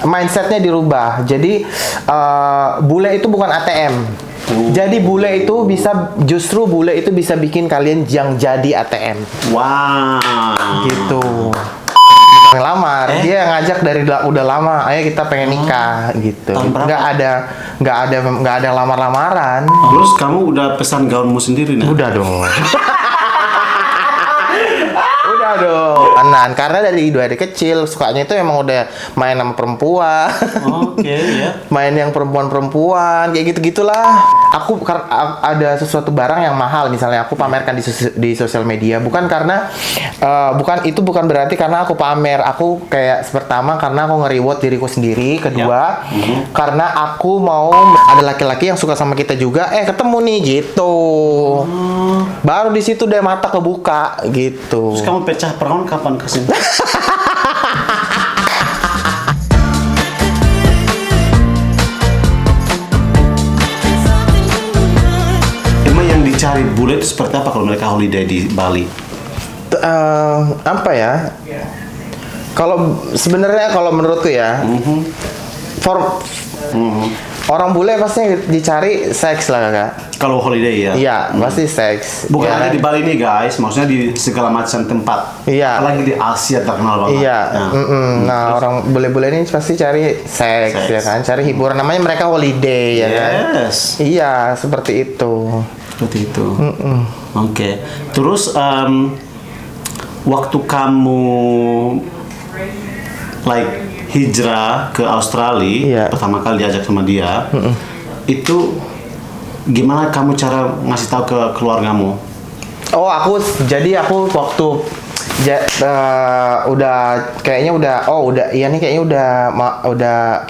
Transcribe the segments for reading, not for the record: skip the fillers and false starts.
mindsetnya dirubah. Jadi bule itu bukan ATM. Jadi bule itu justru bule itu bisa bikin kalian yang jadi ATM. Wow. Gitu. Ngelamar, dia ngajak dari udah lama, ayo kita pengen nikah gitu. Tahun berapa? Nggak ada lamar-lamaran. Terus kamu udah pesan gaunmu sendiri nih? Udah dong. Udah dong. Anan, karena dari kecil sukanya itu emang udah main sama perempuan. Oke, ya. Main yang perempuan-perempuan kayak gitu-gitulah. Ada sesuatu barang yang mahal misalnya aku pamerkan di sosial media, bukan berarti karena aku pamer. Aku kayak pertama karena aku nge-reward diriku sendiri, kedua karena aku mau ada laki-laki yang suka sama kita juga, ketemu nih gitu. Baru di situ deh mata kebuka gitu. Terus kamu pecah perawan kapan kesini? Emang yang dicari bule itu seperti apa kalau mereka holiday di Bali? Apa ya? Sebenarnya kalau menurutku ya, orang bule pasti dicari seks lah kakak. Kalau holiday ya? Iya, pasti seks. Bukan ya, hanya di Bali nih guys, maksudnya di segala macam tempat. Iya. Apalagi di Asia terkenal banget. Iya. Nah, terus? orang bule-bule ini pasti cari seks ya kan, cari hiburan. Namanya mereka holiday ya kan. Yes. Iya, seperti itu. Seperti itu. Oke. Terus waktu kamu hijrah ke Australia, pertama kali diajak sama dia, itu gimana kamu cara ngasih tahu ke keluargamu? Oh, aku waktu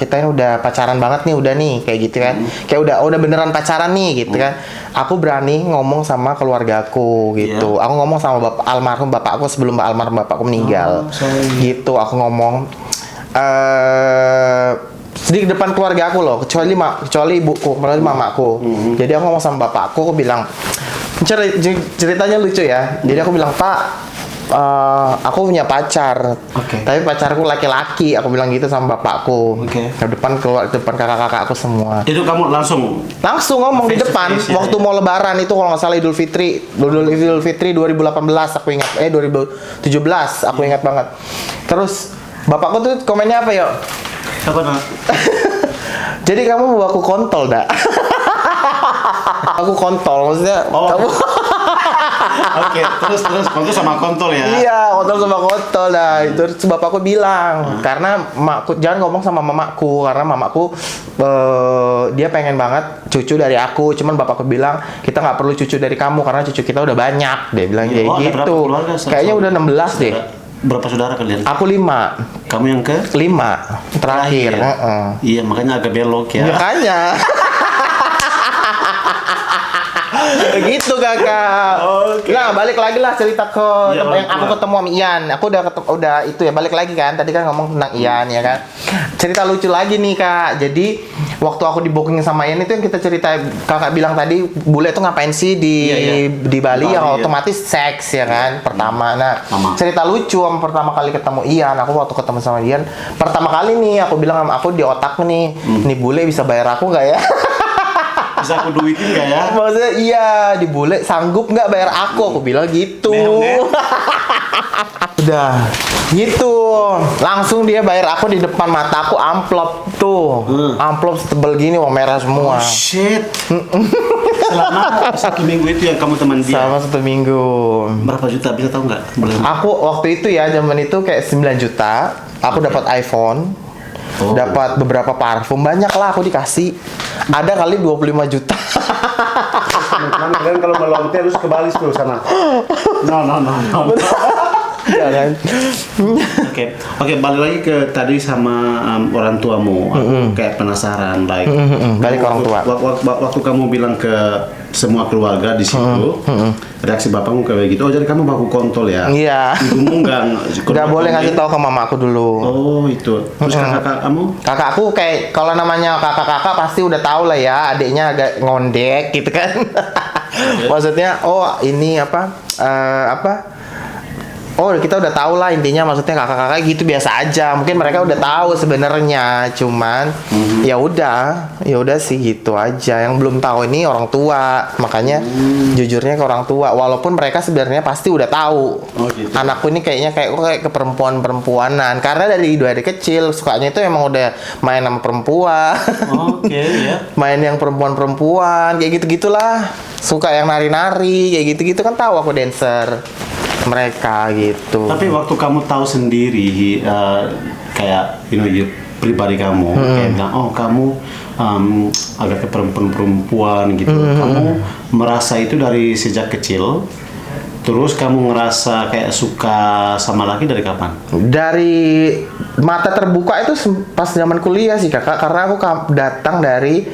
kita ini udah pacaran banget nih, udah nih kayak gitu kan. Kayak udah beneran pacaran nih gitu kan. Aku berani ngomong sama keluargaku gitu. Aku ngomong sama almarhum bapakku sebelum almarhum bapakku meninggal. Gitu aku ngomong di depan keluarga aku loh, kecuali ibuku, kecuali mamaku. Jadi aku ngomong sama bapakku, aku bilang ceritanya lucu ya. Jadi aku bilang, Pak, aku punya pacar, tapi pacarku laki-laki. Aku bilang gitu sama bapakku. Depan kakak-kakak aku semua. Itu kamu langsung ngomong di depan waktu mau Lebaran itu, kalau nggak salah Idul Fitri 2018 aku ingat, 2017 aku ingat banget. Terus bapakku tuh komennya apa yuk? Apa nak? Jadi kamu bawa aku kontol dak? Aku kontol maksudnya. Kamu Oke, terus kontol sama kontol ya? Iya, kontol sama kontol dah. Terus bapakku bilang, karena jangan ngomong sama mamaku, karena mamaku dia pengen banget cucu dari aku. Cuman bapakku bilang, kita nggak perlu cucu dari kamu karena cucu kita udah banyak. Dia bilang kayak gitu. Kayaknya udah 16 deh. Berapa saudara kalian? Aku 5. Kamu yang ke? 5 terakhir. Iya, makanya agak belok ya. Makanya. Begitu kakak. Nah, balik lagi lah cerita ke yang aku ketemu sama Ian. Aku udah itu ya, balik lagi kan. Tadi kan ngomong tentang Ian ya kan. Cerita lucu lagi nih kak. Jadi waktu aku di booking sama Ian itu yang kita cerita, kakak bilang tadi bule tuh ngapain sih di Bali, yang otomatis seks ya kan. Pertama, nah cerita lucu sama pertama kali ketemu Ian. Aku waktu ketemu sama Ian pertama kali nih, aku bilang sama aku di otak nih, nih bule bisa bayar aku nggak ya? Bisa aku duitin gak ya? Maksudnya iya, di bule sanggup nggak bayar aku bilang gitu. Udah gitu, langsung dia bayar aku di depan mata aku, amplop tuh. Amplop setebal gini, warna merah semua. Oh shit. Selama 1 minggu itu yang kamu teman dia? Selama 1 minggu. Berapa juta, bisa tahu nggak? Aku waktu itu ya, zaman itu kayak 9 juta. Aku dapat iPhone, dapat beberapa parfum, banyak lah aku dikasih. Ada kali 25 juta. Teman-teman kalian kalau melonte harus ke Bali tuh sana. No. Jangan. Oke, balik lagi ke tadi sama orang tuamu. Aku kayak penasaran, balik ke orang tua. Waktu kamu bilang ke semua keluarga di situ, reaksi bapakmu kayak gitu. Oh, jadi kamu baku kontol ya? Iya. Ibumu nggak boleh ngasih tahu ke mamaku dulu. Oh, itu. Terus kakak kamu? Kakakku kayak kalau namanya kakak-kakak pasti udah tahu lah ya, adiknya agak ngondek gitu kan. Maksudnya, oh ini oh kita udah tahu lah intinya, maksudnya kakak-kakak gitu biasa aja. Mungkin mereka udah tahu sebenarnya, cuman ya udah sih gitu aja. Yang belum tahu ini orang tua, makanya jujurnya ke orang tua. Walaupun mereka sebenarnya pasti udah tahu. Oh, gitu. Anakku ini kayak ke perempuanan, karena dari kecil sukanya itu emang udah main sama perempuan. Oke, ya. Main yang perempuan kayak gitu-gitulah. Suka yang nari-nari kayak gitu-gitu, kan tahu aku dancer mereka gitu. Tapi waktu kamu tahu sendiri kayak pribadi kamu kayak bilang, oh kamu agak ke perempuan gitu. Kamu merasa itu dari sejak kecil. Terus kamu ngerasa kayak suka sama laki dari kapan? Dari mata terbuka itu pas zaman kuliah sih kakak, karena aku datang dari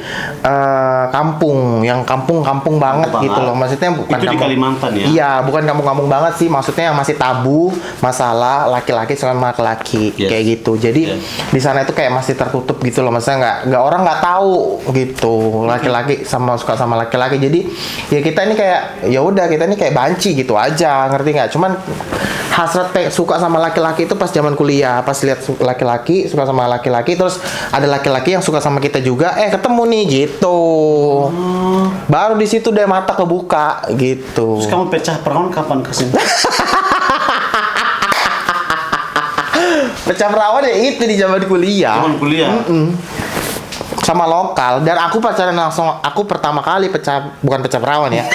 kampung, yang kampung banget gitu loh. Maksudnya bukan itu di Kalimantan ya? Iya, bukan kampung banget sih. Maksudnya yang masih tabu masalah laki-laki sama laki-laki kayak gitu. Jadi di sana itu kayak masih tertutup gitu loh. Maksudnya nggak orang nggak tahu gitu laki-laki suka sama laki-laki. Jadi ya kita ini kayak ya udah kita ini kayak banci gitu aja, ngerti nggak? Cuman hasrat suka sama laki-laki itu pas zaman kuliah, pas lihat laki-laki suka sama laki-laki, terus ada laki-laki yang suka sama kita juga, ketemu nih gitu. Baru di situ deh mata kebuka gitu. Terus kamu pecah perawan kapan kesini? Pecah perawan ya itu di zaman kuliah. Zaman kuliah. Sama lokal, dan aku pacaran langsung, aku pertama kali bukan pecah perawan ya,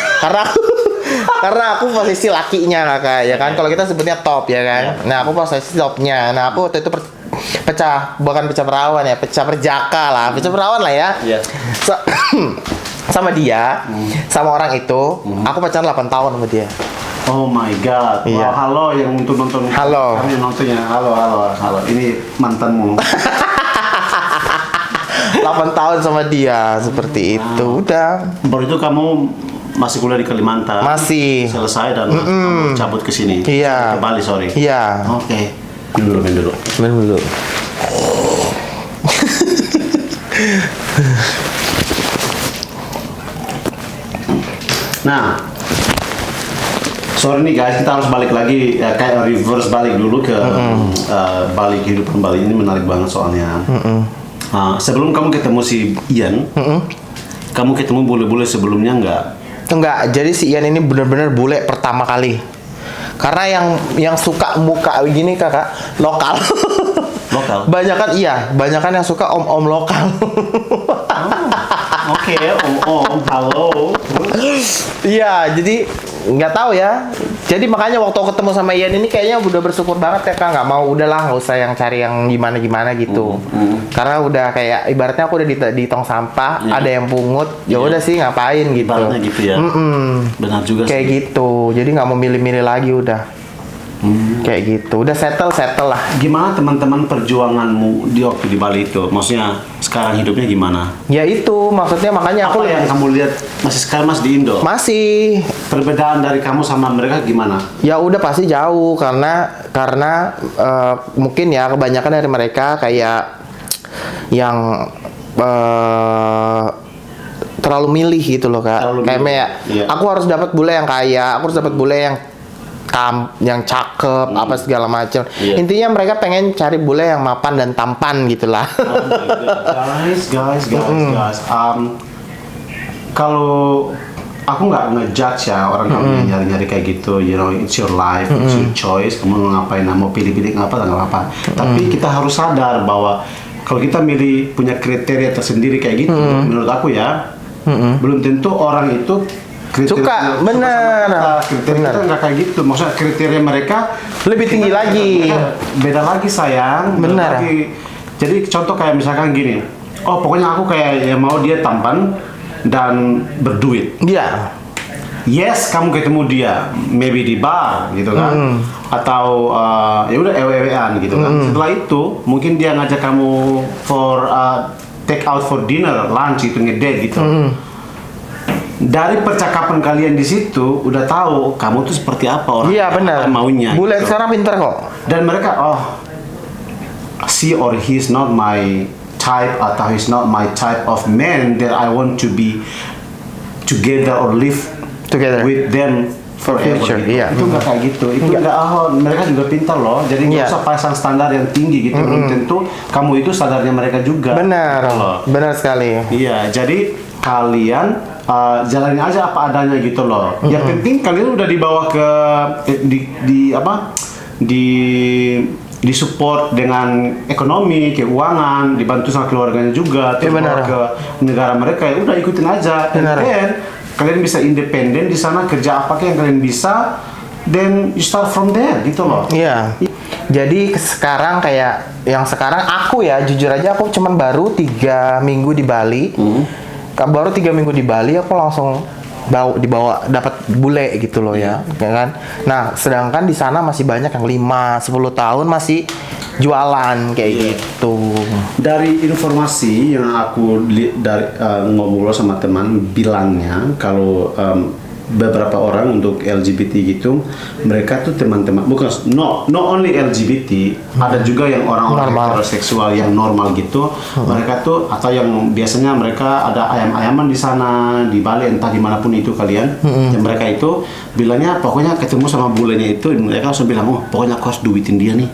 karena aku posisi lakinya kakak ya kan. Kalau kita sebutnya top ya kan. Nah aku posisi topnya. Nah aku waktu itu bukan pecah perawan ya, pecah perjaka lah, pecah perawan lah ya. Sama dia, sama orang itu, aku pacaran 8 tahun sama dia. Oh my god. Iya. Wow, halo yang untuk nonton. Halo. Kami nontonnya. Halo. Ini mantanmu. 8 tahun sama dia, seperti itu. Udah. Baru itu kamu masih kuliah di Kalimantan? Masih. Selesai dan kamu cabut ke sini? Iya. Ke Bali, sorry. Iya. Oke. Minum dulu. Nah, sorry nih guys, kita harus balik lagi kayak reverse balik dulu ke Bali, kehidupan Bali ini menarik banget soalnya. Sebelum kamu ketemu si Ian, kamu ketemu bule-bule sebelumnya Enggak, jadi si Ian ini benar-benar bule pertama kali. Karena yang suka muka gini kakak lokal. Lokal? Banyakan yang suka om-om lokal. Oke, om, halo. Iya, jadi nggak tahu ya. Jadi makanya waktu aku ketemu sama Ian ini kayaknya udah bersyukur banget ya kak. Nggak mau, udahlah nggak usah yang cari yang gimana gitu. Karena udah kayak ibaratnya aku udah di tong sampah, ada yang pungut, ya udah sih ngapain gitu. Ibaratnya gitu ya. Benar juga kayak sih. gitu. Jadi nggak mau milih-milih lagi udah. Kayak gitu, udah settle lah. Gimana teman-teman perjuanganmu di waktu di Bali itu? Maksudnya sekarang hidupnya gimana? Ya itu maksudnya, makanya Apa yang kamu lihat sekarang di Indo? Masih. Perbedaan dari kamu sama mereka gimana? Ya udah pasti jauh karena mungkin ya kebanyakan dari mereka kayak yang terlalu milih gitu loh kak. Kayak aku harus dapat bule yang kaya, aku harus dapat bule yang cakep, apa segala macam. Intinya mereka pengen cari bule yang mapan dan tampan gitulah. Oh my God. Guys. Kalau aku nggak ngejudge ya orang kamu yang nyari-nyari kayak gitu, it's your life, it's your choice. Kamu mau ngapain, mau pilih-pilih nggak apa. Tapi kita harus sadar bahwa kalau kita milih punya kriteria tersendiri kayak gitu, menurut aku ya, belum tentu orang itu suka bener. Kriteria kita nggak kayak gitu. Maksudnya kriteria mereka lebih tinggi lagi. Beda lagi sayang. Bener. Jadi contoh kayak misalkan gini. Oh pokoknya aku kayak yang mau dia tampan dan berduit. Iya. Yes, kamu ketemu dia, maybe di bar gitu kan, atau ya udah ewe-ewean gitu kan. Setelah itu mungkin dia ngajak kamu for take out for dinner, lunch gitu, ngedate gitu. Dari percakapan kalian di situ udah tahu kamu tuh seperti apa orang. Iya benar. Maunya. Bule gitu. sekarang pintar kok. Dan mereka she or he's not my type atau he's not my type of man that I want to be together or live Together with them For future, gitu. iya. Itu nggak kayak gitu. Itu nggak, mereka juga pintar loh. Jadi nggak Iya. usah pasang standar yang tinggi gitu. Belum tentu kamu itu standarnya mereka juga. Benar, Gitu loh. benar sekali. Iya, jadi kalian jalanin aja apa adanya gitu loh. Yang penting kalian udah dibawa ke di apa? Di support dengan ekonomi, keuangan, dibantu sama keluarganya juga, terus benar. bawa ke negara mereka, ya udah ikutin aja. Benar. Dan kalian bisa independen di sana, kerja apa yang kalian bisa, then you start from there gitu loh. Iya. Jadi sekarang kayak yang sekarang aku ya jujur aja aku cuman baru 3 minggu di Bali. Baru 3 minggu di Bali aku langsung dibawa dapat bule gitu loh ya kan. Nah, sedangkan di sana masih banyak yang 5 10 tahun masih jualan kayak gitu. Dari informasi yang aku dari ngobrol sama teman bilangnya kalau beberapa orang untuk LGBT gitu, mereka tuh teman-teman bukan not only LGBT, ada juga yang orang-orang heteroseksual yang normal gitu. Mereka tuh atau yang biasanya mereka ada ayam-ayaman di sana di Bali entah dimanapun itu kalian. Dan mereka itu bilangnya pokoknya ketemu sama bulenya itu mereka langsung bilang, oh pokoknya aku harus duitin dia nih.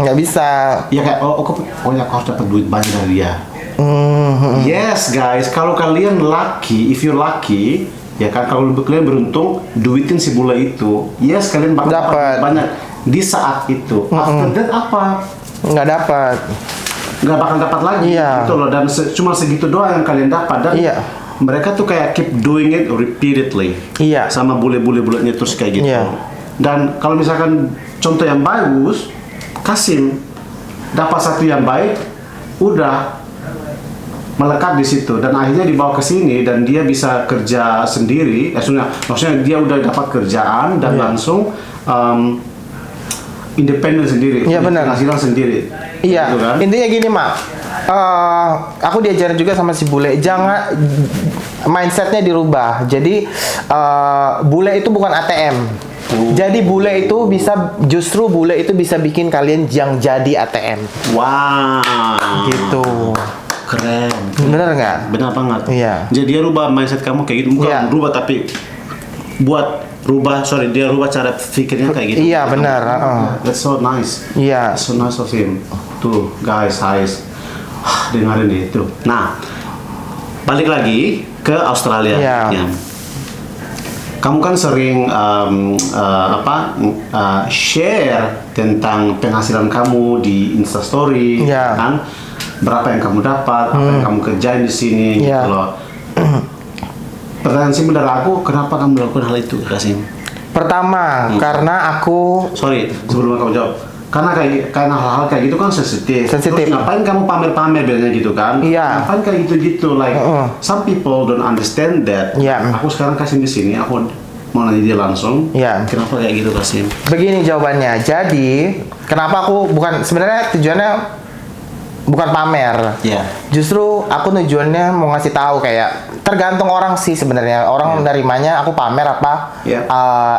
Nggak bisa. Ya kayak pokoknya aku harus dapat duit banyak dari dia. Yes guys, kalau kalian lucky, if you're lucky, ya kan kalau kalian beruntung duitin si bule itu, yes kalian bakal dapat banyak di saat itu. After that apa? Nggak dapat. Nggak bakal dapat lagi gitu loh. Dan cuma segitu doang yang kalian dapat. Dan mereka tuh kayak keep doing it repeatedly. Sama bule-bule-bulenya terus kayak gitu. Dan kalau misalkan contoh yang bagus, Kasim dapat satu yang baik, udah melekat di situ dan akhirnya dibawa ke sini dan dia bisa kerja sendiri. Maksudnya dia udah dapat kerjaan dan langsung independen sendiri, penghasilan sendiri. Iya. Gitu kan? Intinya gini, Mak. Aku diajarin juga sama si bule, jangan mindsetnya dirubah. Jadi bule itu bukan ATM. Jadi bule itu justru bule itu bisa bikin kalian yang jadi ATM. Wow. Gitu. Keren. Bener nggak? Benar banget. Iya. Jadi dia rubah mindset kamu kayak gitu, bukan rubah tapi dia rubah cara pikirnya kayak gitu. Iya benar. That's so nice. Iya. That's so nice of him. Tuh guys, dengerin deh tuh. Nah, balik lagi ke Australia. Iya. Ya. Kamu kan sering share tentang penghasilan kamu di Instastory, kan? Berapa yang kamu dapat, apa yang kamu kerjain di sini, gitu loh. Pertanyaan sih dari aku, kenapa kamu melakukan hal itu, Kasim? Pertama, karena aku sebelum kamu jawab, karena hal-hal kayak gitu kan sensitif. Terus ngapain kamu pamer-pamer bilangnya gitu kan? Ngapain kayak gitu-gitu, like some people don't understand that. Aku sekarang Kasim di sini, aku mau nanya dia langsung. Kenapa kayak gitu, Kasim? Begini jawabannya. Jadi, kenapa aku sebenarnya tujuannya bukan pamer. Justru aku tujuannya mau ngasih tahu kayak tergantung orang sih sebenarnya. Orang nerimanya aku pamer apa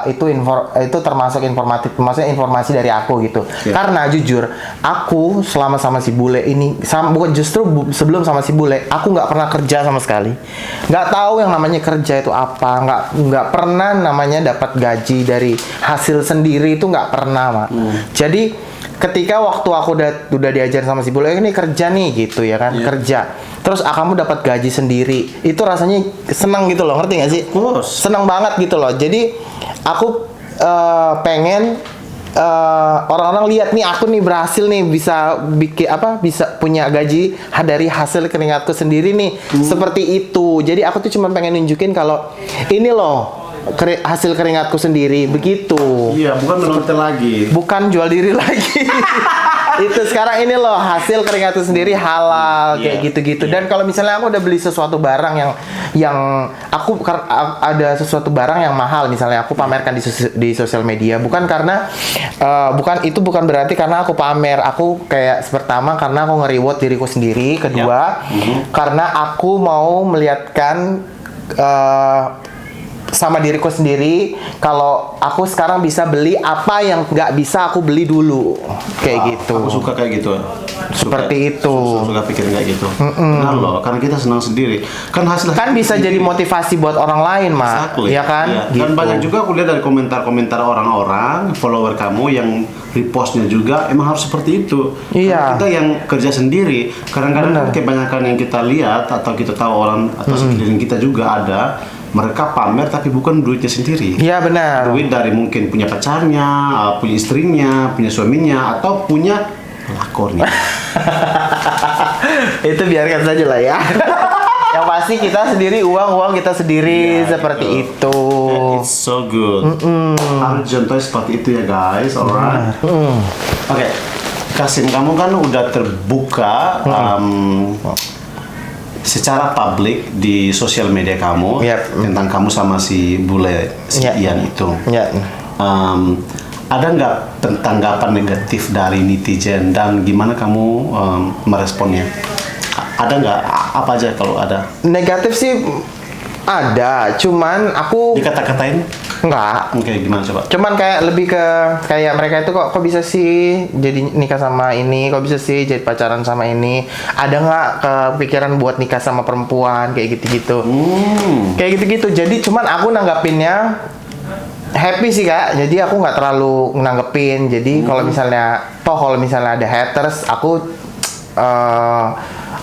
itu termasuk informatif, maksudnya informasi dari aku gitu. Karena jujur, aku selama sama si bule ini sebelum sama si bule, aku nggak pernah kerja sama sekali. Nggak tahu yang namanya kerja itu apa, nggak pernah namanya dapat gaji dari hasil sendiri itu nggak pernah, Mak. Jadi ketika waktu aku udah diajar sama si bule ini kerja nih gitu ya kan, kerja terus kamu dapat gaji sendiri, itu rasanya senang gitu loh, ngerti gak sih? Senang banget gitu loh. Jadi aku pengen orang-orang lihat nih aku nih berhasil nih bisa bisa punya gaji dari hasil keringatku sendiri nih, seperti itu. Jadi aku tuh cuma pengen nunjukin kalau ini loh hasil keringatku sendiri, begitu. Iya, bukan menonton lagi. Bukan jual diri lagi. Itu sekarang ini loh hasil keringatku sendiri halal kayak gitu-gitu. Dan kalau misalnya aku udah beli sesuatu barang yang aku ada sesuatu barang yang mahal, misalnya aku pamerkan di sosial media, bukan berarti karena aku pamer. Aku kayak pertama karena aku nge-reward diriku sendiri, kedua karena aku mau melihatkan sama diriku sendiri kalau aku sekarang bisa beli apa yang nggak bisa aku beli dulu kayak gitu. Aku suka kayak gitu. Seperti itu. Suka pikir kayak gitu. Benar loh, karena kita senang sendiri. Kan hasil Kan bisa jadi motivasi buat orang lain, Mak. Exactly. Ya kan? Iya. Gitu. Dan banyak juga aku lihat dari komentar-komentar orang-orang, follower kamu yang repostnya juga emang harus seperti itu. Iya. Karena kita yang kerja sendiri, kadang-kadang kebanyakan yang kita lihat atau kita tahu orang atau sekeliling kita juga ada, mereka pamer tapi bukan duitnya sendiri. Iya benar. Duit dari mungkin punya pacarnya, punya istrinya, punya suaminya, atau punya lakornya. Itu biarkan saja lah ya. Yang pasti kita sendiri, uang kita sendiri seperti itu. It's so good. Harus contohnya seperti itu ya guys, alright. Oke, Kasim, kamu kan udah terbuka secara publik di sosial media kamu tentang kamu sama si bule, si Ian itu. Ada nggak tanggapan negatif dari netizen dan gimana kamu meresponnya? Ada nggak? Apa aja kalau ada? Negatif sih ada, cuman aku Dikata-katain? enggak. Oke, gimana coba? Cuman kayak lebih ke kayak mereka itu kok bisa sih jadi nikah sama ini, kok bisa sih jadi pacaran sama ini, ada nggak kepikiran buat nikah sama perempuan kayak gitu-gitu. Kayak gitu-gitu. Jadi cuman aku nanggapinnya happy sih Kak. Jadi aku nggak terlalu nanggepin. Jadi kalau misalnya ada haters, aku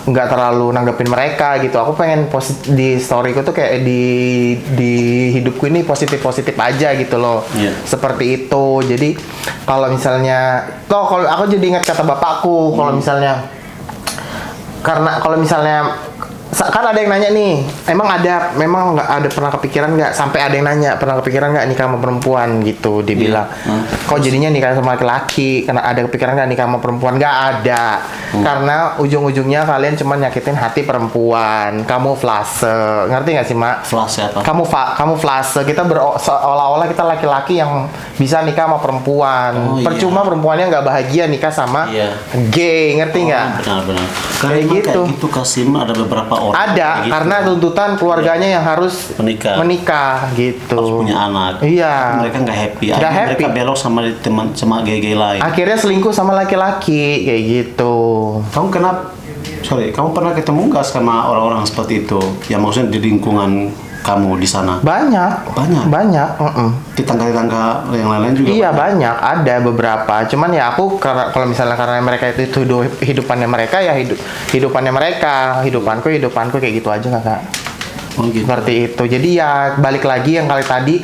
nggak terlalu nanggepin mereka gitu. Aku pengen di storyku tuh kayak di hidupku ini positif aja gitu loh. Seperti itu. Jadi kalau misalnya kalau aku jadi ingat kata bapakku, kalau misalnya kan ada yang nanya nih, memang nggak ada pernah kepikiran nggak, sampai ada yang nanya pernah kepikiran nggak nikah sama perempuan gitu, dia bilang kok jadinya nikah sama laki-laki, karena ada kepikiran nggak nikah sama perempuan? Nggak ada, karena ujung-ujungnya kalian cuma nyakitin hati perempuan, kamu flase, ngerti nggak sih Mak? Flase apa? Kamu flase, kita seolah-olah kita laki-laki yang bisa nikah sama perempuan, percuma perempuannya nggak bahagia nikah sama gay, ngerti nggak? Benar-benar. Kayak gitu. Kayak gitu Kasim, ada beberapa orang ada gitu. Karena tuntutan keluarganya yang harus menikah gitu. Harus punya anak. Iya. Mereka nggak happy. Nggak happy. Mereka belok sama gay-gay lain. Akhirnya selingkuh sama laki-laki kayak gitu. Kamu kamu pernah ketemu nggak sama orang-orang seperti itu? Ya maksudnya di lingkungan kamu di sana? Banyak. Di tangga-tangga yang lain-lain juga? Iya banyak, ada beberapa. Cuman ya aku kalau misalnya karena mereka itu hidupannya mereka, ya hidupannya mereka, hidupanku kayak gitu aja Kakak. Gitu. Seperti itu. Jadi ya balik lagi yang kali tadi,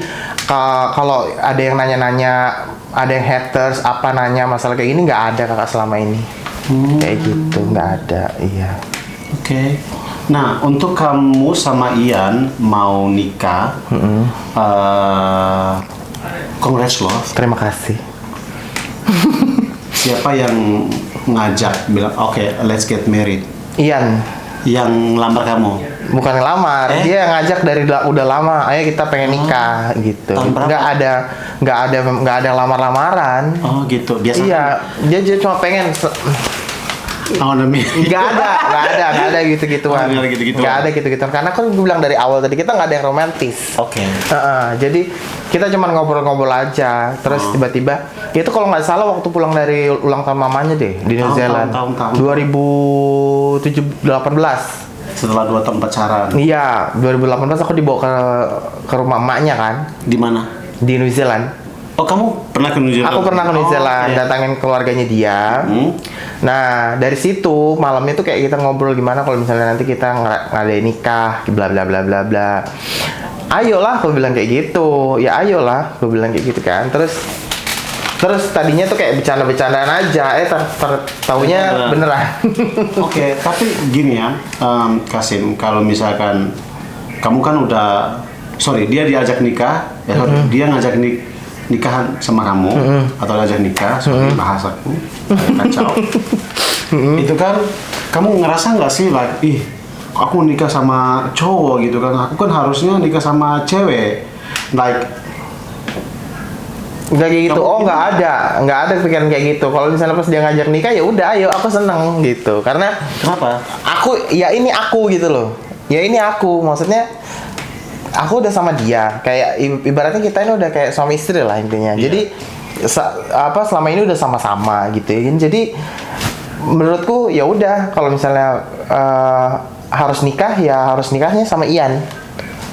kalau ada yang nanya-nanya, ada yang haters nanya masalah kayak gini, nggak ada Kakak selama ini. Kayak gitu, nggak ada. Iya. Oke. Nah, untuk kamu sama Ian mau nikah, congrats loh. Terima kasih. Siapa yang ngajak bilang, oke, let's get married? Ian. Yang lamar kamu? Bukan ngelamar, dia ngajak dari udah lama. Ayo kita pengen nikah gitu. Nggak ada lamar-lamaran. Oh gitu, biasa. Iya, dia cuma pengen. Nggak ada gitu-gituan. Nggak ada gitu-gituan. Karena kan gue bilang dari awal tadi, kita nggak ada yang romantis. Oke. Jadi kita cuma ngobrol-ngobrol aja. Terus tiba-tiba, itu kalau nggak salah waktu pulang dari ulang tahun mamanya deh di New Zealand. 2018. Setelah 2 tahun pacaran. Iya, 2018 aku dibawa ke rumah emaknya kan. Di mana? Di New Zealand. Oh, kamu pernah ke New Zealand? Aku pernah ke New Zealand, datangin keluarganya dia. Nah, dari situ malamnya tuh kayak kita ngobrol gimana kalau misalnya nanti kita ngadain nikah, bla bla bla bla bla. Ayolah, aku bilang kayak gitu. Ya ayolah, aku bilang kayak gitu kan. Terus tadinya tuh kayak bercanda-bercandaan aja, taunya beneran. Oke, tapi gini ya, Kasim, kalau misalkan kamu kan dia diajak nikah, dia ngajak nikahan sama kamu, atau diajak nikah, seperti bahasaku, kacau. Itu kan, kamu ngerasa nggak sih, aku nikah sama cowok gitu kan, aku kan harusnya nikah sama cewek, nggak kayak gitu. Nggak ada pikiran kayak gitu. Kalau misalnya pas dia ngajak nikah, ya udah, ayo, aku seneng gitu. Karena kenapa? Ini aku gitu loh. Ya ini aku, maksudnya aku udah sama dia, kayak ibaratnya kita ini udah kayak suami istri lah intinya. Iya. Jadi selama ini udah sama-sama gitu ya. Jadi menurutku ya udah kalau misalnya harus nikah ya harus nikahnya sama Ian.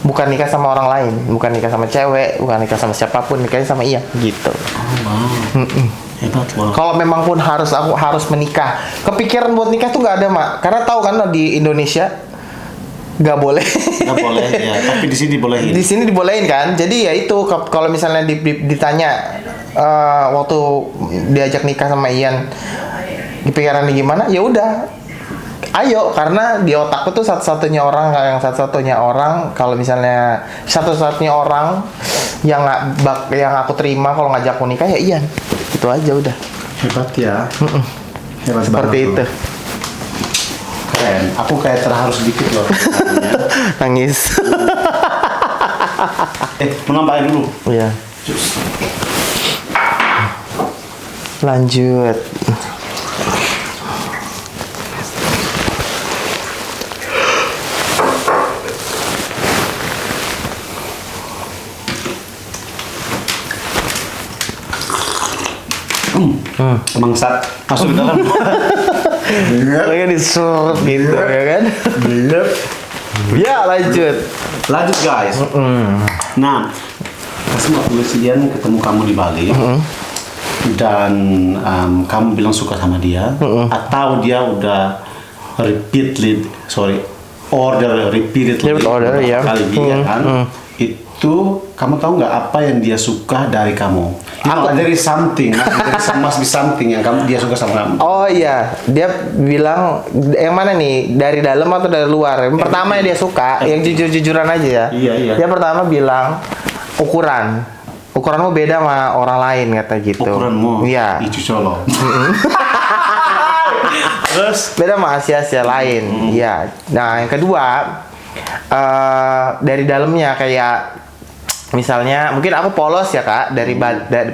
Bukan nikah sama orang lain, bukan nikah sama cewek, bukan nikah sama siapapun, nikahnya sama Ian gitu. Oh, wow. Hebat loh. Kalau memang pun aku harus menikah, kepikiran buat nikah tuh nggak ada, Mak. Karena tahu kan di Indonesia nggak boleh. Nggak boleh ya, tapi di sini dibolehin. Di sini dibolehin kan. Jadi ya itu kalau misalnya ditanya waktu diajak nikah sama Ian, kepikiran gimana? Ya udah. Ayo, karena di otakku tuh satu-satunya orang kalau misalnya satu-satunya orang yang yang aku terima kalau ngajak aku nikah ya Ian. Itu aja udah. Hebat ya. Hebat Seperti banget itu. loh. Keren. Aku kayak terharu sedikit loh. Nangis. Mau nambahin dulu. Iya. Lanjut. Bangsat masuk ke dalam. Lagi diserut gitu ya kan? Ya lanjut. Lanjut guys. Nah, semua Ian ketemu kamu di Bali dan kamu bilang suka sama dia, atau dia udah repeatedly order ya. kali dia kan? Itu kamu tahu nggak apa yang dia suka dari kamu? Dari something, must be something yang dia suka sama kamu. Oh iya, dia bilang yang mana nih? Dari dalam atau dari luar? Yang pertama yang dia suka, yang jujur-jujuran aja ya. Iya. Dia pertama bilang ukuran. Ukuranmu beda sama orang lain kata gitu. Ukuranmu? Iya. Itu colo. Terus? Beda sama Asia lain. Iya. Nah, yang kedua dari dalamnya kayak misalnya mungkin aku polos ya Kak dari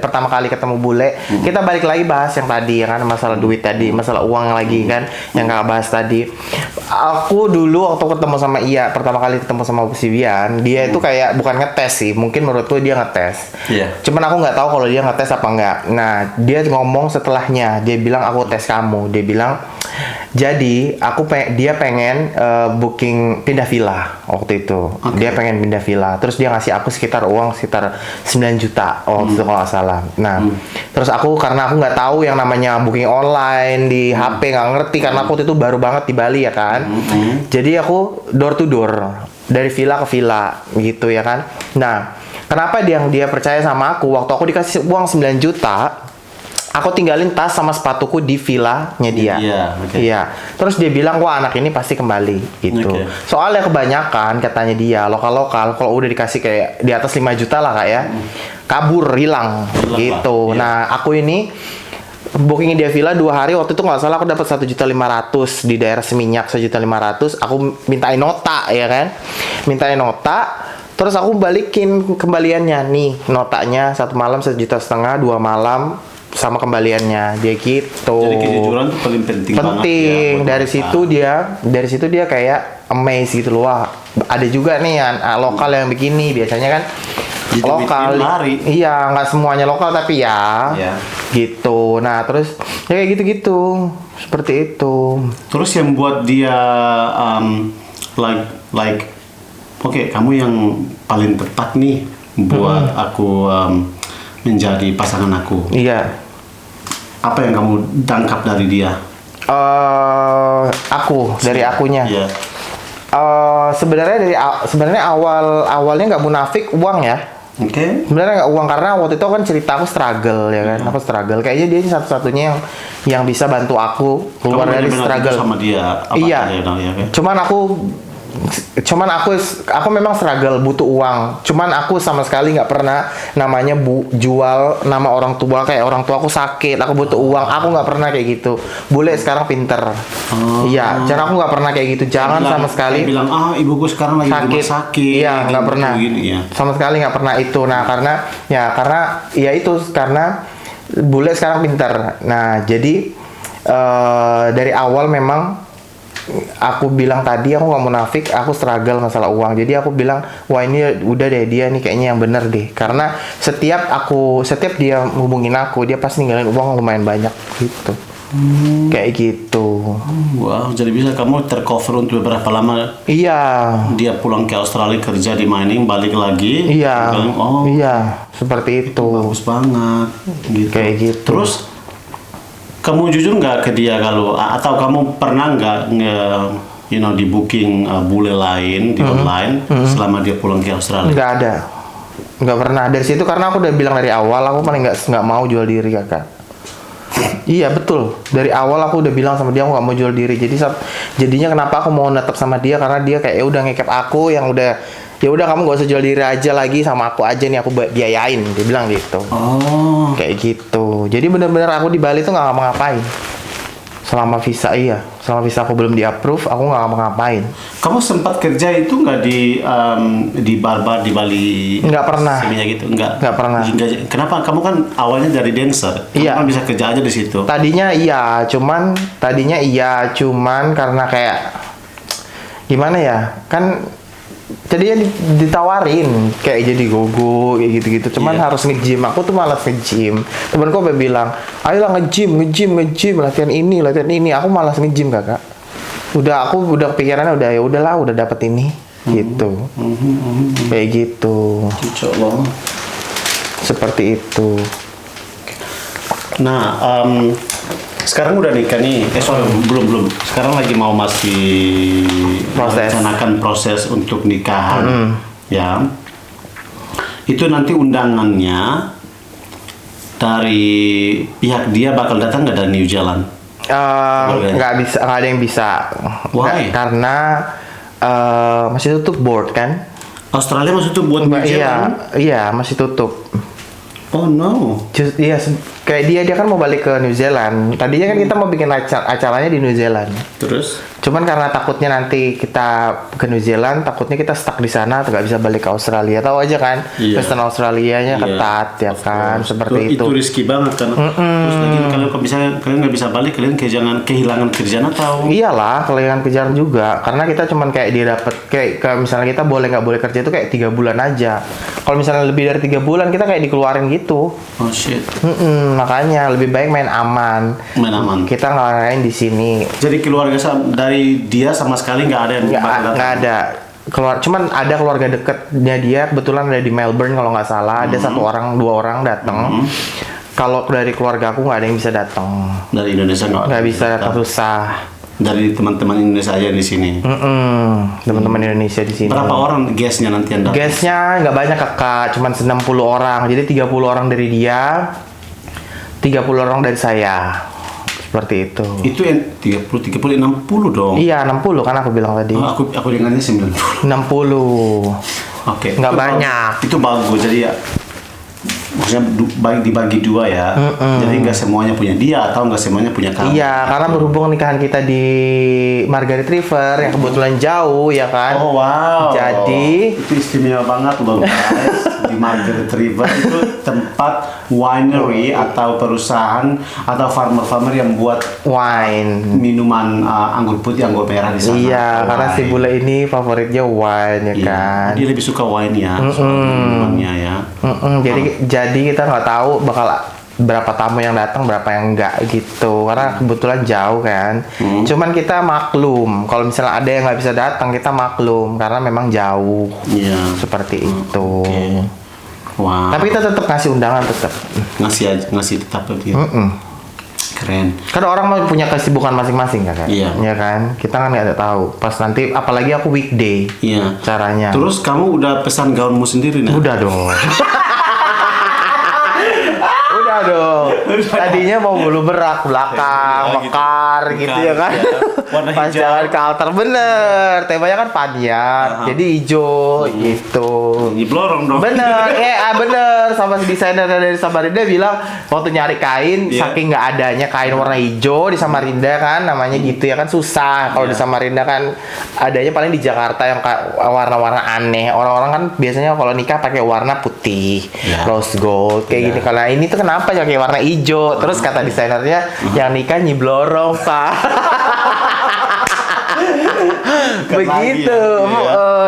pertama kali ketemu bule kita balik lagi bahas yang tadi ya kan masalah duit tadi masalah uang lagi kan yang Kak bahas tadi. Aku dulu waktu ketemu sama pertama kali ketemu sama si Bian dia itu kayak bukan ngetes sih mungkin menurutku dia ngetes. Cuman aku nggak tahu kalau dia ngetes apa enggak. Nah dia ngomong setelahnya dia bilang aku tes kamu dia bilang jadi dia pengen booking pindah villa waktu itu. Dia pengen pindah villa. Terus dia ngasih aku uang sekitar 9 juta waktu itu kalau nggak salah. Nah, terus karena aku nggak tahu yang namanya booking online di HP nggak ngerti karena aku waktu itu baru banget di Bali ya kan. Jadi aku door to door dari villa ke villa gitu ya kan. Nah, kenapa dia percaya sama aku waktu aku dikasih uang 9 juta aku tinggalin tas sama sepatuku di villanya dia. Iya. Terus dia bilang, wah anak ini pasti kembali gitu. Soalnya kebanyakan katanya dia lokal kalau udah dikasih kayak di atas 5 juta lah Kak ya, kabur hilang gitu. Nah aku ini bookingin dia villa 2 hari waktu itu nggak salah aku dapat 1.500.000 di daerah Seminyak 1.500.000. Aku mintain nota ya kan, mintain nota. Terus aku balikin kembaliannya nih notanya 1 malam 1,5 juta 2 malam. Sama kembaliannya dia gitu. Jadi kejujuran tuh paling penting banget ya, dari situ dia kayak amazed gitu loh. Wah, ada juga nih lokal yang begini biasanya kan lokal. Iya, nggak semuanya lokal tapi ya. Gitu. Nah, terus ya kayak gitu-gitu. Seperti itu. Terus yang buat dia oke, kamu yang paling tepat nih buat aku menjadi pasangan aku. Iya. Apa yang kamu tangkap dari dia? Dari akunya. Iya. Sebenarnya awalnya nggak munafik uang ya. Sebenarnya nggak uang karena waktu itu kan cerita aku struggle ya kan. Aku struggle. Kayaknya dia satu-satunya yang bisa bantu aku keluar dari struggle. Sama dia. Iya. Cuman aku memang struggle butuh uang. Cuman aku sama sekali nggak pernah namanya jual nama orang tua kayak orang tua aku sakit, aku butuh uang. Aku nggak pernah kayak gitu. Bule sekarang pinter. Iya, cara aku nggak pernah kayak gitu. Jangan sama sekali. Bilang ibuku sekarang lagi sakit. Iya, nggak pernah. Gini, ya. Sama sekali nggak pernah itu. Nah karena bule sekarang pinter. Nah jadi dari awal memang aku bilang tadi aku nggak munafik, aku struggle masalah uang. Jadi aku bilang, wah ini udah deh dia nih kayaknya yang bener deh. Karena setiap dia hubungin aku, dia pasti ninggalin uang lumayan banyak gitu. Kayak gitu. Wow, jadi bisa kamu tercover untuk beberapa lama. Iya. Dia pulang ke Australia kerja di mining, balik lagi. Iya. Oh, Iya, seperti itu. bagus banget. Gitu. Kayak gitu. Terus kamu jujur nggak ke dia kalau atau kamu pernah nggak di booking bule lain di online selama dia pulang ke Australia? Nggak ada. Nggak pernah. Dari situ karena aku udah bilang dari awal aku paling nggak mau jual diri kakak. Iya betul. Dari awal aku udah bilang sama dia aku nggak mau jual diri. Jadinya kenapa aku mau netap sama dia karena dia kayak udah ngekep aku yang udah ya udah kamu gak usah jual diri aja lagi sama aku aja nih aku biayain. Dia bilang gitu. Oh. Kayak gitu. Jadi bener-bener aku di Bali tuh nggak ngapa-ngapain. Selama visa selama visa aku belum di approve aku nggak ngapa-ngapain. Kamu sempat kerja itu nggak di bar-bar di Bali? Nggak pernah. Sebenarnya gitu, nggak pernah. Kenapa? Kamu kan awalnya dari dancer. Kamu Iya. kan bisa kerja aja di situ. Tadinya iya, cuman karena kayak gimana ya? Kan jadinya ditawarin kayak jadi gogo kayak gitu-gitu. Cuman Iya. harus nge-gym. Aku tuh malas nge-gym. Temenku sampai bilang, "Ayolah nge-gym, latihan ini." Aku malas nge-gym, Kakak. Aku udah kepikirannya ya udahlah, udah dapet ini gitu. Kayak gitu. Cocok loh. Seperti itu. Nah, sekarang udah nikah nih. Belum. Sekarang lagi masih merencanakan proses untuk nikahan. Ya. Itu nanti undangannya dari pihak dia bakal datang nggak dari New Zealand? Nggak ada yang bisa. Why? Karena masih tutup board kan? Australia maksud itu buat New Zealand? Iya, masih tutup. Oh no. Iya, kayak dia kan mau balik ke New Zealand. Tadinya kan kita mau bikin acaranya di New Zealand. Terus? Cuman karena takutnya nanti kita ke New Zealand, takutnya kita stuck di sana, nggak bisa balik ke Australia. Tahu aja kan, Iya. Western Australianya ketat ya kan, seperti itu. Itu risky banget kan. Terus lagi kalian nggak bisa balik, kalian kehilangan kerjaan atau? Iyalah, kalian kejar juga. Karena kita cuman kayak dia dapat kayak misalnya kita boleh nggak boleh kerja itu kayak 3 bulan aja. Kalau misalnya lebih dari 3 bulan kita kayak dikeluarin gitu. Oh shit. Makanya lebih baik main aman. Main aman. Kita ngelain di sini. Jadi keluarga dari dia sama sekali nggak ada yang bakal datang? Nggak ada. Cuman ada keluarga dekatnya dia kebetulan ada di Melbourne kalau nggak salah. Ada 2 orang datang. Kalau dari keluarga aku nggak ada yang bisa datang. Dari Indonesia Nggak bisa datang, susah. Dari teman-teman Indonesia aja di sini. Teman-teman Indonesia di sini. Berapa orang guestnya nanti yang datang? Guestnya nggak banyak kakak, cuman 60 orang. Jadi 30 orang dari dia, 30 orang dari saya. Seperti itu. Itu yang 30, 60 dong. Iya 60 kan aku bilang tadi. Oh, aku dengarnya 90. 60. Oke. Nggak Itu banyak. Itu bagus. Jadi ya maksudnya dibagi 2 ya. Jadi nggak semuanya punya dia atau nggak semuanya punya kamu. Iya, karena berhubung nikahan kita di Margaret River yang kebetulan jauh ya kan. Oh wow. Jadi itu istimewa banget loh guys. Di Margaret River itu tempat winery atau perusahaan atau farmer-farmer yang buat wine. minuman anggur putih, anggur merah di sana. Iya, karena si Wine. bule ini favoritnya wine ya Iya, kan. dia lebih suka wine ya, soal minumannya ya. Jadi kita nggak tahu bakal berapa tamu yang datang, berapa yang enggak gitu. Karena kebetulan jauh kan. Cuman kita maklum. Kalau misalnya ada yang nggak bisa datang, kita maklum karena memang jauh. Iya. Seperti itu. Oke. Wah. Tapi kita tetap ngasih undangan tetap. ngasih tetap gitu. Keren. Kan orang mau punya kesibukan masing-masing kan? Iya. Ya kan? Kita kan nggak tahu. Pas nanti, apalagi aku weekday. Iya. Caranya. Terus kamu udah pesan gaunmu sendiri nih? Udah dong. Udah dong. Tadinya mau bulu berak belakang, Ya, gitu. mekar gitu ya kan. Iya. Warna Pas hijau. jalan ke altar bener. Temanya kan panjang, jadi hijau gitu. Ini blorong dong. Bener, bener. Sama si desainer dari Samarinda bilang waktu nyari kain, Iya. saking nggak adanya kain warna hijau di Samarinda kan, namanya gitu ya kan susah. Kalau Iya. di Samarinda kan adanya paling di Jakarta yang warna-warna aneh. Orang-orang kan biasanya kalau nikah pakai warna putih, Iya. rose gold kayak Iya. gitu. Kalau ini tuh kenapa ya kayak warna hijau? Terus kata desainernya yang nikah nyiblorong pak. Begitu.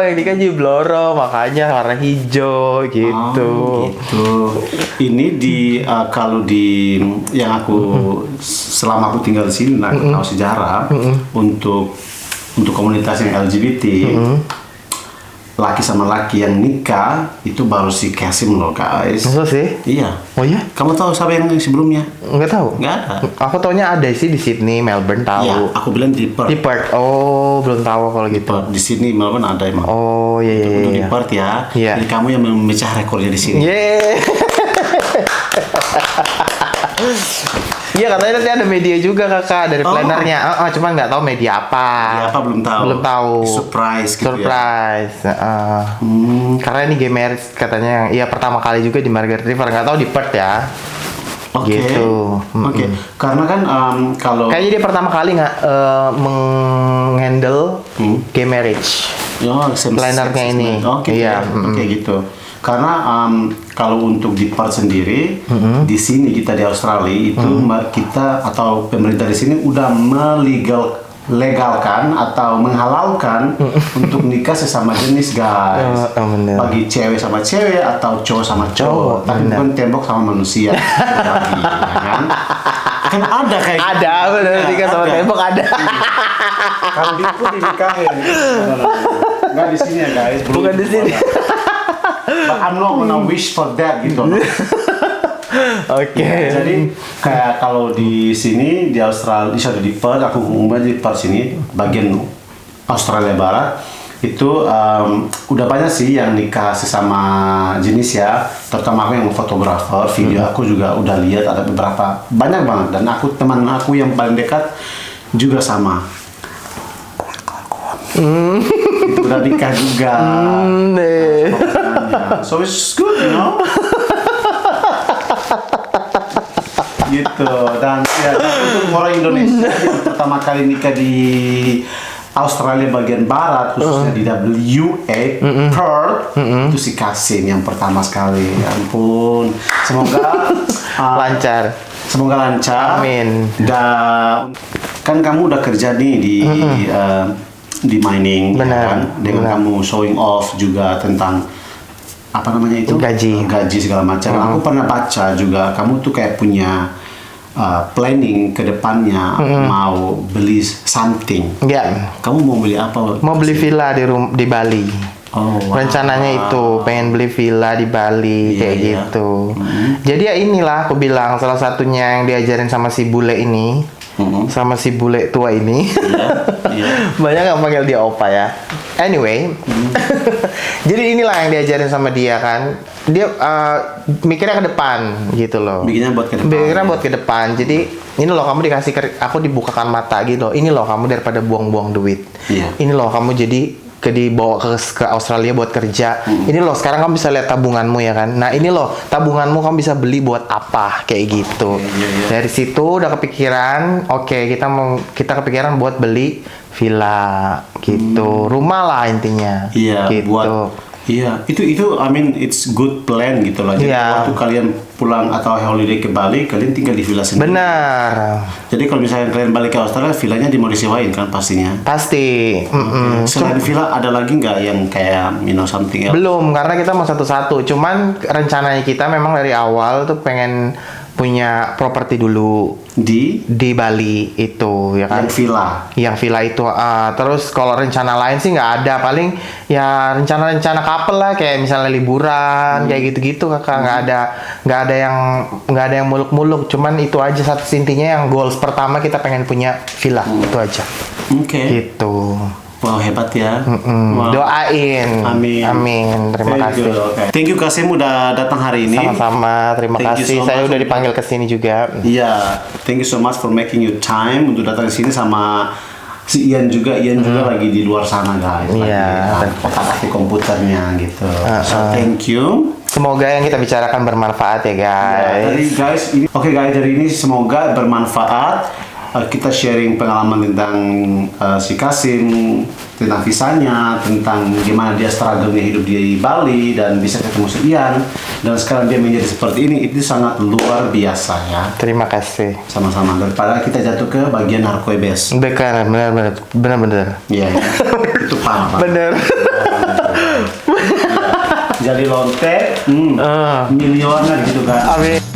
Ini kan Jibloro, makanya warna hijau gitu. Gitu. Ini di kalau di yang aku selama aku tinggal di sini, aku tahu sejarah untuk komunitas yang LGBT. Laki sama laki yang nikah itu baru si Kasim loh guys. Masa sih? Iya. Oh iya? Kamu tahu siapa yang sebelumnya? Nggak tahu. Nggak ada. Aku taunya ada sih di Sydney, Melbourne tahu. Iya, aku bilang di Perth. Di Perth. Oh, belum tahu kalau gitu. Di sini Melbourne ada emang. Oh iya iya Untuk di iya. Perth ya. Iya. Jadi kamu yang memecah rekornya di sini. Yeay. Iya katanya nanti ada media juga kakak dari plannernya. Cuman nggak tahu media apa. Ya apa belum tahu. Belum tahu. Surprise gitu Surprise. Karena ini game marriage katanya yang pertama kali juga di Margaret River, nggak tahu di Perth ya. Oke. Gitu. Oke. Karena kan kalau Kayaknya dia pertama kali nggak menghandle game marriage. Plannernya ini. Oke. Iya. Oke gitu. Karena kalau untuk di Perth sendiri, di sini kita di Australia itu kita atau pemerintah di sini udah legalkan atau menghalalkan untuk nikah sesama jenis guys. Bener. Bagi cewek sama cewek atau cowok sama cowok, tapi bener. bukan tembok sama manusia. Lagi, ya kan? Kan ada kayak gitu. Ada bener nikah sama ada. tembok ada. Kalau di pun dinikahin. Nggak di sini ya guys. Bukan di sini. But I'm not gonna wish for that gitu. Oke. Jadi kayak kalau di sini di Australia, di Perth, aku umumnya di Perth sini bagian Australia Barat itu udah banyak sih yang nikah sesama jenis ya. Terutama aku yang fotografer, video aku juga udah lihat ada beberapa banyak banget dan teman aku yang paling dekat juga sama. Itu udah nikah juga. So it's good, you know. Gitu dan ya untuk orang Indonesia yang pertama kali nikah di Australia bagian barat khususnya di WA Perth itu si Kasim yang pertama sekali. Ya ampun, semoga Lancar. Semoga lancar. Amin. Dan kan kamu udah kerja nih di mining, ya Benar, kan? Dengan benar. kamu showing off juga tentang apa namanya itu Gaji. segala macam. Aku pernah baca juga kamu tuh kayak punya planning ke depannya mau beli something. Ya, Kamu mau beli apa? mau beli villa di Bali. Oh, wow. Rencananya itu pengen beli villa di Bali Iya, kayak iya. gitu. Jadi ya inilah aku bilang salah satunya yang diajarin sama si bule ini, sama si bule tua ini. Iya. Banyak yang panggil dia opa ya. Anyway, jadi inilah yang diajarin sama dia kan. Dia mikirnya ke depan gitu loh. Bikinnya buat ke depan. Mikirnya buat ke depan. Jadi ini loh kamu dikasih aku dibukakan mata gitu. Ini loh kamu daripada buang-buang duit. Iya. Ini loh kamu jadi dibawa ke Australia buat kerja. Ini loh sekarang kamu bisa lihat tabunganmu ya kan. Nah ini loh tabunganmu kamu bisa beli buat apa kayak gitu. Iya. Dari situ udah kepikiran. Oke, kita kepikiran buat beli villa gitu. Rumah lah intinya. Iya, gitu. Iya, itu I mean it's good plan gitu loh. Jadi Iya. waktu kalian pulang atau holiday ke Bali, kalian tinggal di villa sendiri. Benar. Jadi kalau misalnya kalian balik ke Australia, villanya mau disewain kan pastinya. Pasti. Selain villa ada lagi nggak yang kayak something else? Belum, karena kita mau satu-satu. Cuman rencananya kita memang dari awal tuh pengen punya properti dulu Di di Bali itu ya kan. yang villa. Yang villa itu. Terus kalau rencana lain sih nggak ada. Paling ya rencana-rencana couple lah, kayak misalnya liburan kayak gitu-gitu kakak. Nggak ada yang muluk-muluk. Cuman itu aja satu intinya yang goals pertama kita pengen punya villa itu aja. Oke. Gitu. Wow, hebat ya. Wow. Doain. Amin. Amin. Terima Thank you. kasih. Okay. Thank you Kasim udah datang hari ini. Sama-sama, terima Thank you kasih. so Saya much. udah dipanggil ke sini juga. Iya, thank you so much for making you time untuk datang ke sini sama si Ian juga. Ian juga lagi di luar sana guys. Iya. Lagi otak-atik komputernya gitu. So thank you. Semoga yang kita bicarakan bermanfaat ya Ya, dari guys. guys ini, oke guys, dari ini semoga bermanfaat. Kita sharing pengalaman tentang si Kasim, tentang visanya, tentang gimana dia struggle-nya hidup di Bali dan bisa ketemu si Ian dan sekarang dia menjadi seperti ini. Itu sangat luar biasa ya. Terima kasih. Sama-sama, daripada kita jatuh ke bagian narkoibes. Benar, benar. Iya, ya. itu parah. Bener. Jadi lonte, miliunan gitu kan. Amin.